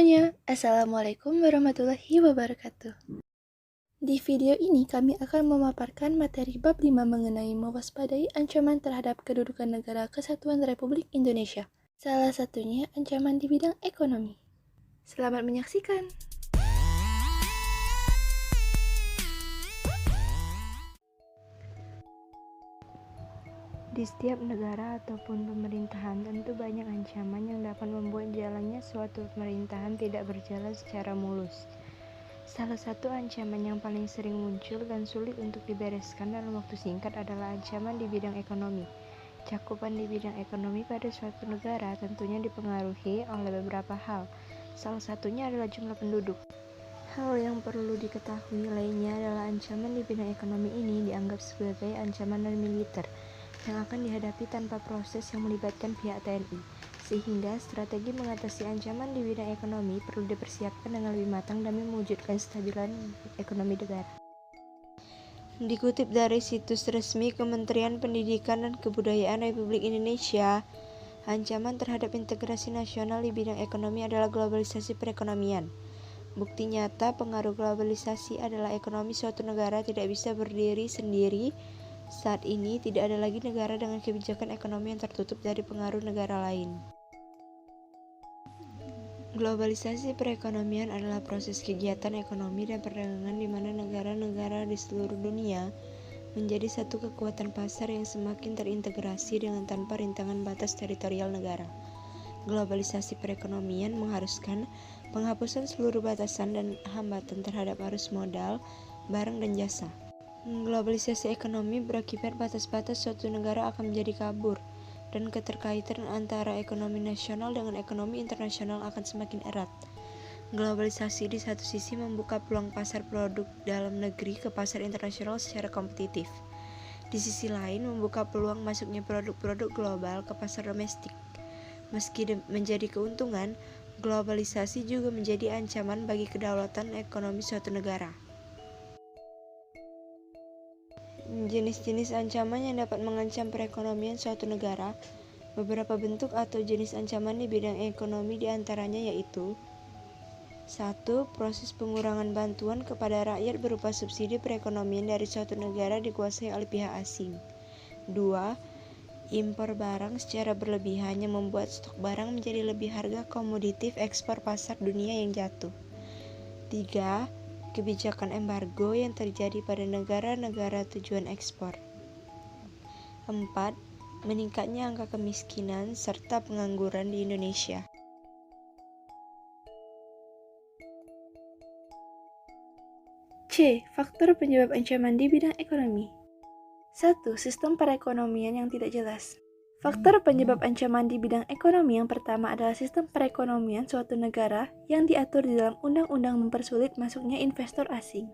semuanya, Assalamualaikum warahmatullahi wabarakatuh. Di video ini kami akan memaparkan materi bab 5 mengenai mewaspadai ancaman terhadap kedudukan negara kesatuan Republik Indonesia. Salah satunya ancaman di bidang ekonomi. Selamat menyaksikan. Di setiap negara ataupun pemerintahan tentu banyak ancaman yang dapat membuat jalannya suatu pemerintahan tidak berjalan secara mulus. Salah satu ancaman yang paling sering muncul dan sulit untuk dibereskan dalam waktu singkat adalah ancaman di bidang ekonomi. Cakupan di bidang ekonomi pada suatu negara tentunya dipengaruhi oleh beberapa hal. Salah satunya adalah jumlah penduduk. Hal yang perlu diketahui lainnya adalah ancaman di bidang ekonomi ini dianggap sebagai ancaman non-militer yang akan dihadapi tanpa proses yang melibatkan pihak TNI, sehingga strategi mengatasi ancaman di bidang ekonomi perlu dipersiapkan dengan lebih matang demi mewujudkan kestabilan ekonomi negara. Dikutip dari situs resmi Kementerian Pendidikan dan Kebudayaan Republik Indonesia, ancaman terhadap integrasi nasional di bidang ekonomi adalah globalisasi perekonomian. Bukti nyata pengaruh globalisasi adalah ekonomi suatu negara tidak bisa berdiri sendiri. Saat ini tidak ada lagi negara dengan kebijakan ekonomi yang tertutup dari pengaruh negara lain. Globalisasi perekonomian adalah proses kegiatan ekonomi dan perdagangan di mana negara-negara di seluruh dunia menjadi satu kekuatan pasar yang semakin terintegrasi dengan tanpa rintangan batas teritorial negara. Globalisasi perekonomian mengharuskan penghapusan seluruh batasan dan hambatan terhadap arus modal, barang dan jasa. Globalisasi ekonomi berakibat batas-batas suatu negara akan menjadi kabur, dan keterkaitan antara ekonomi nasional dengan ekonomi internasional akan semakin erat. Globalisasi di satu sisi membuka peluang pasar produk dalam negeri ke pasar internasional secara kompetitif. Di sisi lain membuka peluang masuknya produk-produk global ke pasar domestik. Meski menjadi keuntungan, globalisasi juga menjadi ancaman bagi kedaulatan ekonomi suatu negara. Jenis-jenis ancaman yang dapat mengancam perekonomian suatu negara. Beberapa bentuk atau jenis ancaman di bidang ekonomi diantaranya yaitu 1. Proses pengurangan bantuan kepada rakyat berupa subsidi perekonomian dari suatu negara dikuasai oleh pihak asing. 2. Impor barang secara berlebihan yang membuat stok barang menjadi lebih harga komoditif ekspor pasar dunia yang jatuh. 3. Kebijakan embargo yang terjadi pada negara-negara tujuan ekspor. 4. Meningkatnya angka kemiskinan serta pengangguran di Indonesia. C. Faktor penyebab ancaman di bidang ekonomi. 1. Sistem perekonomian yang tidak jelas. Faktor penyebab ancaman di bidang ekonomi yang pertama adalah sistem perekonomian suatu negara yang diatur di dalam undang-undang mempersulit masuknya investor asing.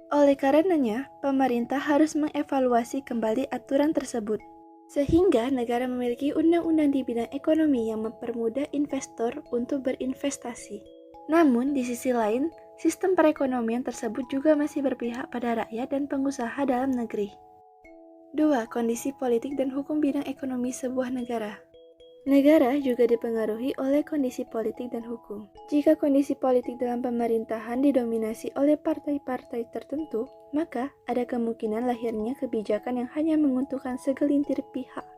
Oleh karenanya, pemerintah harus mengevaluasi kembali aturan tersebut, sehingga negara memiliki undang-undang di bidang ekonomi yang mempermudah investor untuk berinvestasi. Namun, di sisi lain, sistem perekonomian tersebut juga masih berpihak pada rakyat dan pengusaha dalam negeri. 2. Kondisi politik dan hukum bidang ekonomi sebuah negara. Negara juga dipengaruhi oleh kondisi politik dan hukum. Jika kondisi politik dalam pemerintahan didominasi oleh partai-partai tertentu, maka ada kemungkinan lahirnya kebijakan yang hanya menguntungkan segelintir pihak.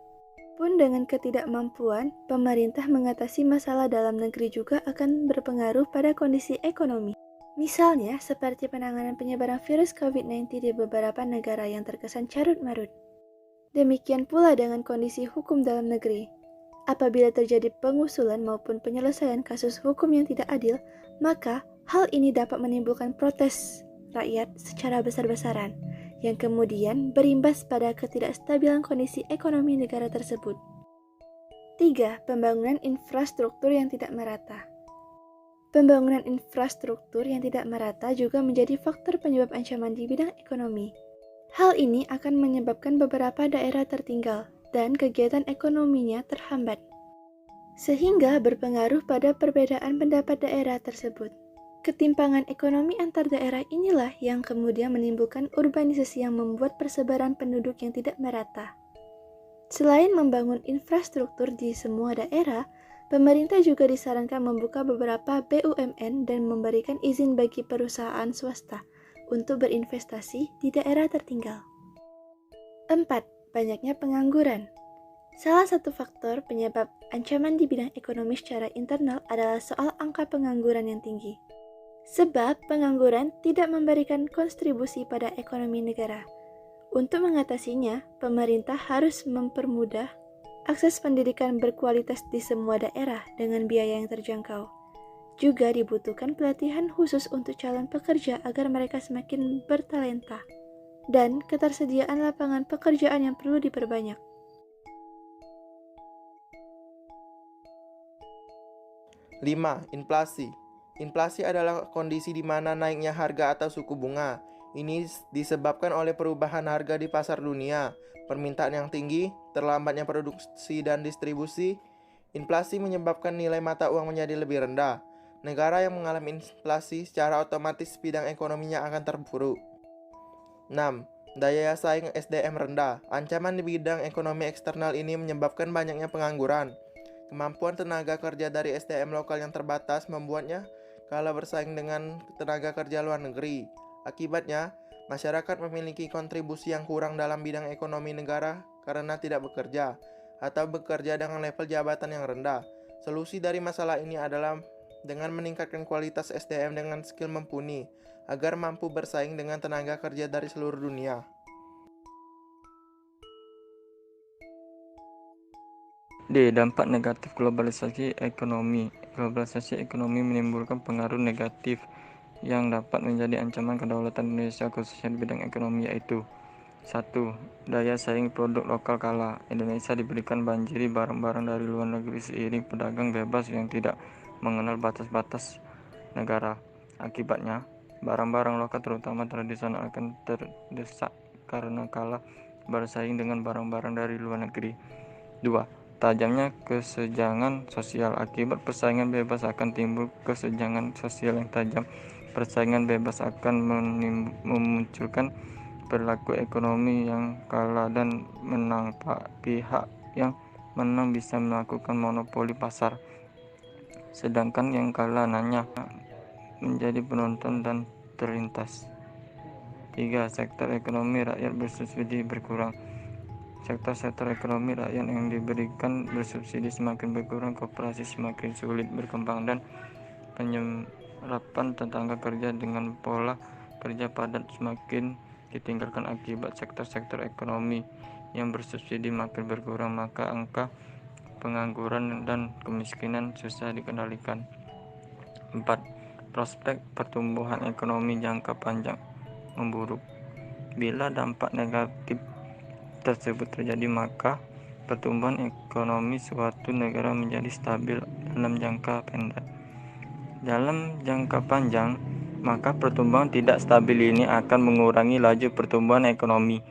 Pun dengan ketidakmampuan, pemerintah mengatasi masalah dalam negeri juga akan berpengaruh pada kondisi ekonomi. Misalnya, seperti penanganan penyebaran virus COVID-19 di beberapa negara yang terkesan carut-marut. Demikian pula dengan kondisi hukum dalam negeri. Apabila terjadi pengusulan maupun penyelesaian kasus hukum yang tidak adil, maka hal ini dapat menimbulkan protes rakyat secara besar-besaran, yang kemudian berimbas pada ketidakstabilan kondisi ekonomi negara tersebut. 3. Pembangunan infrastruktur yang tidak merata. Pembangunan infrastruktur yang tidak merata juga menjadi faktor penyebab ancaman di bidang ekonomi. Hal ini akan menyebabkan beberapa daerah tertinggal dan kegiatan ekonominya terhambat, sehingga berpengaruh pada perbedaan pendapat daerah tersebut. Ketimpangan ekonomi antar daerah inilah yang kemudian menimbulkan urbanisasi yang membuat persebaran penduduk yang tidak merata. Selain membangun infrastruktur di semua daerah, Pemerintah juga disarankan membuka beberapa BUMN dan memberikan izin bagi perusahaan swasta untuk berinvestasi di daerah tertinggal. 4. Banyaknya pengangguran. Salah satu faktor penyebab ancaman di bidang ekonomi secara internal adalah soal angka pengangguran yang tinggi. Sebab pengangguran tidak memberikan kontribusi pada ekonomi negara. Untuk mengatasinya, pemerintah harus mempermudah akses pendidikan berkualitas di semua daerah dengan biaya yang terjangkau. Juga dibutuhkan pelatihan khusus untuk calon pekerja agar mereka semakin bertalenta. Dan ketersediaan lapangan pekerjaan yang perlu diperbanyak. Lima, inflasi. Inflasi adalah kondisi di mana naiknya harga atau suku bunga. Ini disebabkan oleh perubahan harga di pasar dunia, permintaan yang tinggi, terlambatnya produksi dan distribusi. Inflasi menyebabkan nilai mata uang menjadi lebih rendah. Negara yang mengalami inflasi secara otomatis bidang ekonominya akan terpuruk. 6. Daya saing SDM rendah. Ancaman di bidang ekonomi eksternal ini menyebabkan banyaknya pengangguran. Kemampuan tenaga kerja dari SDM lokal yang terbatas membuatnya kalah bersaing dengan tenaga kerja luar negeri. Akibatnya, masyarakat memiliki kontribusi yang kurang dalam bidang ekonomi negara karena tidak bekerja atau bekerja dengan level jabatan yang rendah. Solusi dari masalah ini adalah dengan meningkatkan kualitas SDM dengan skill mumpuni agar mampu bersaing dengan tenaga kerja dari seluruh dunia. D. Dampak negatif globalisasi ekonomi. Globalisasi ekonomi menimbulkan pengaruh negatif yang dapat menjadi ancaman kedaulatan Indonesia khususnya di bidang ekonomi, yaitu 1. Daya saing produk lokal kalah. Indonesia diberikan banjiri barang-barang dari luar negeri seiring pedagang bebas yang tidak mengenal batas-batas negara. Akibatnya, barang-barang lokal terutama tradisional akan terdesak karena kalah bersaing dengan barang-barang dari luar negeri. 2. Tajamnya kesenjangan sosial. Akibat persaingan bebas akan timbul kesenjangan sosial yang tajam. Persaingan bebas akan memunculkan perilaku ekonomi yang kalah dan menang. Pihak yang menang bisa melakukan monopoli pasar, sedangkan yang kalah hanya menjadi penonton dan terlintas. 3. Sektor ekonomi rakyat bersubsidi berkurang. Sektor ekonomi rakyat yang diberikan bersubsidi semakin berkurang, koperasi semakin sulit berkembang, dan penyerapan tenaga kerja dengan pola kerja padat semakin ditinggalkan. Akibat sektor ekonomi yang bersubsidi makin berkurang, maka angka pengangguran dan kemiskinan susah dikendalikan. 4. Prospek pertumbuhan ekonomi jangka panjang memburuk. Bila dampak negatif tersebut terjadi, maka pertumbuhan ekonomi suatu negara menjadi stabil dalam jangka pendek. Dalam jangka panjang, maka pertumbuhan tidak stabil ini akan mengurangi laju pertumbuhan ekonomi.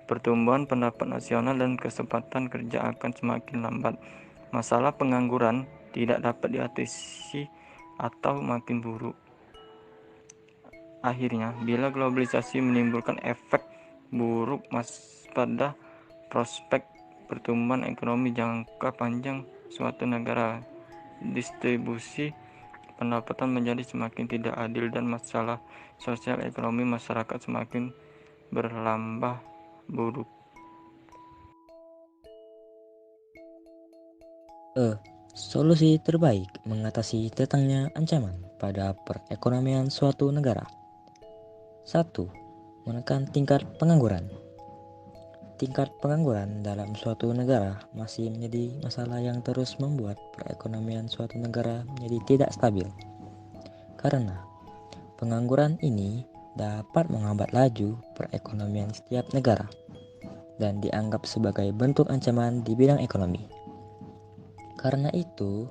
Pertumbuhan pendapatan nasional dan kesempatan kerja akan semakin lambat. Masalah pengangguran tidak dapat diatasi atau makin buruk. Akhirnya, bila globalisasi menimbulkan efek buruk pada prospek pertumbuhan ekonomi jangka panjang suatu negara, distribusi pendapatan menjadi semakin tidak adil dan masalah sosial ekonomi masyarakat semakin bertambah buruk. Solusi terbaik mengatasi datangnya ancaman pada perekonomian suatu negara. 1. Menekan tingkat pengangguran. Tingkat pengangguran dalam suatu negara masih menjadi masalah yang terus membuat perekonomian suatu negara menjadi tidak stabil. Karena pengangguran ini dapat menghambat laju perekonomian setiap negara dan dianggap sebagai bentuk ancaman di bidang ekonomi. Karena itu,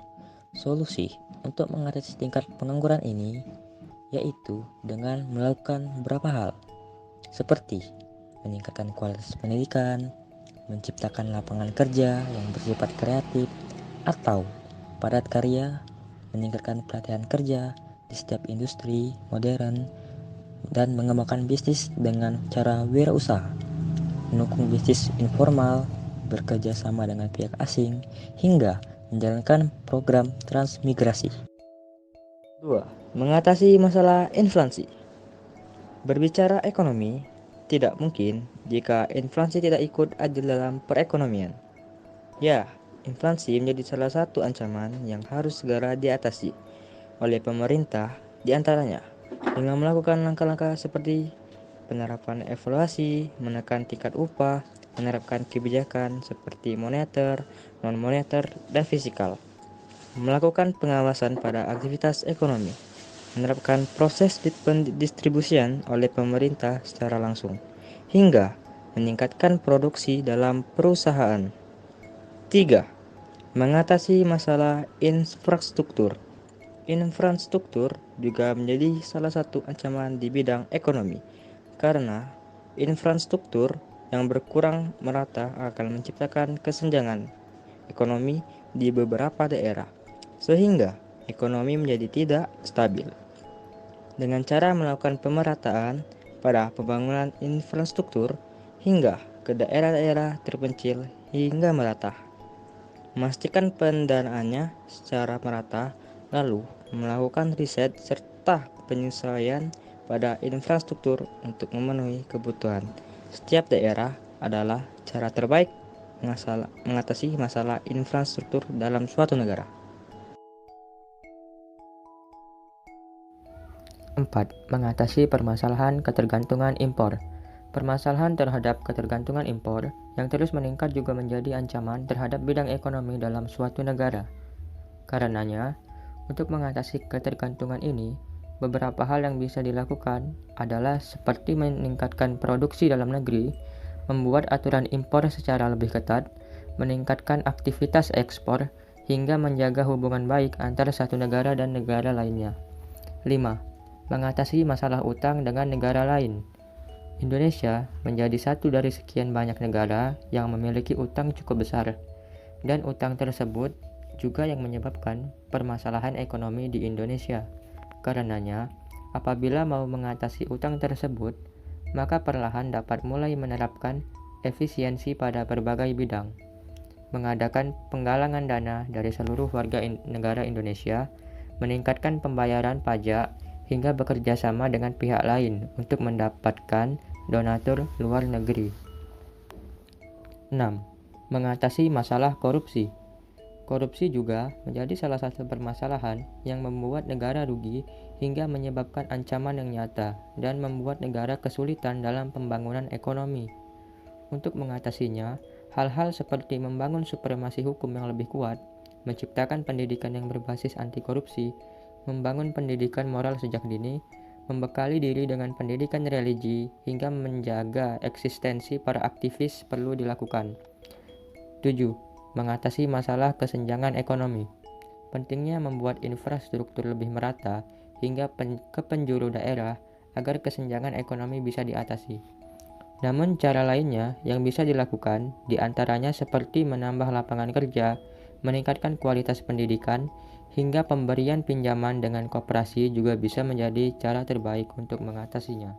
solusi untuk mengatasi tingkat pengangguran ini yaitu dengan melakukan beberapa hal, seperti meningkatkan kualitas pendidikan, menciptakan lapangan kerja yang bersifat kreatif atau padat karya, meningkatkan pelatihan kerja di setiap industri modern, dan mengembangkan bisnis dengan cara wirausaha, mendukung bisnis informal, bekerja sama dengan pihak asing, hingga menjalankan program transmigrasi. 2. Mengatasi masalah inflasi. Berbicara ekonomi, tidak mungkin jika inflasi tidak ikut adil dalam perekonomian. Ya, inflasi menjadi salah satu ancaman yang harus segera diatasi oleh pemerintah, di antaranya dengan melakukan langkah-langkah seperti penerapan evaluasi, menekan tingkat upah, menerapkan kebijakan seperti moneter, non-moneter, dan fiskal, melakukan pengawasan pada aktivitas ekonomi, menerapkan proses pendistribusian oleh pemerintah secara langsung, hingga meningkatkan produksi dalam perusahaan. 3. Mengatasi masalah infrastruktur. Infrastruktur juga menjadi salah satu ancaman di bidang ekonomi, karena infrastruktur yang berkurang merata akan menciptakan kesenjangan ekonomi di beberapa daerah, sehingga ekonomi menjadi tidak stabil. Dengan cara melakukan pemerataan pada pembangunan infrastruktur hingga ke daerah-daerah terpencil hingga merata, memastikan pendanaannya secara merata, lalu melakukan riset serta penyesuaian pada infrastruktur untuk memenuhi kebutuhan setiap daerah adalah cara terbaik mengatasi masalah infrastruktur dalam suatu negara. 4. Mengatasi permasalahan ketergantungan impor. Permasalahan terhadap ketergantungan impor yang terus meningkat juga menjadi ancaman terhadap bidang ekonomi dalam suatu negara. Karenanya, untuk mengatasi ketergantungan ini, beberapa hal yang bisa dilakukan adalah seperti meningkatkan produksi dalam negeri, membuat aturan impor secara lebih ketat, meningkatkan aktivitas ekspor, hingga menjaga hubungan baik antara satu negara dan negara lainnya. 5. Mengatasi masalah utang dengan negara lain. Indonesia menjadi satu dari sekian banyak negara yang memiliki utang cukup besar, dan utang tersebut juga yang menyebabkan permasalahan ekonomi di Indonesia. Karenanya, apabila mau mengatasi utang tersebut, maka perlahan dapat mulai menerapkan efisiensi pada berbagai bidang, mengadakan penggalangan dana dari seluruh warga negara Indonesia, meningkatkan pembayaran pajak, hingga bekerja sama dengan pihak lain untuk mendapatkan donatur luar negeri. 6. Mengatasi masalah korupsi. Korupsi juga menjadi salah satu permasalahan yang membuat negara rugi hingga menyebabkan ancaman yang nyata dan membuat negara kesulitan dalam pembangunan ekonomi. Untuk mengatasinya, hal-hal seperti membangun supremasi hukum yang lebih kuat, menciptakan pendidikan yang berbasis anti korupsi, membangun pendidikan moral sejak dini, membekali diri dengan pendidikan religi, hingga menjaga eksistensi para aktivis perlu dilakukan. 7. Mengatasi masalah kesenjangan ekonomi. Pentingnya membuat infrastruktur lebih merata hingga ke penjuru daerah agar kesenjangan ekonomi bisa diatasi. Namun cara lainnya yang bisa dilakukan diantaranya seperti menambah lapangan kerja, meningkatkan kualitas pendidikan, hingga pemberian pinjaman dengan koperasi juga bisa menjadi cara terbaik untuk mengatasinya.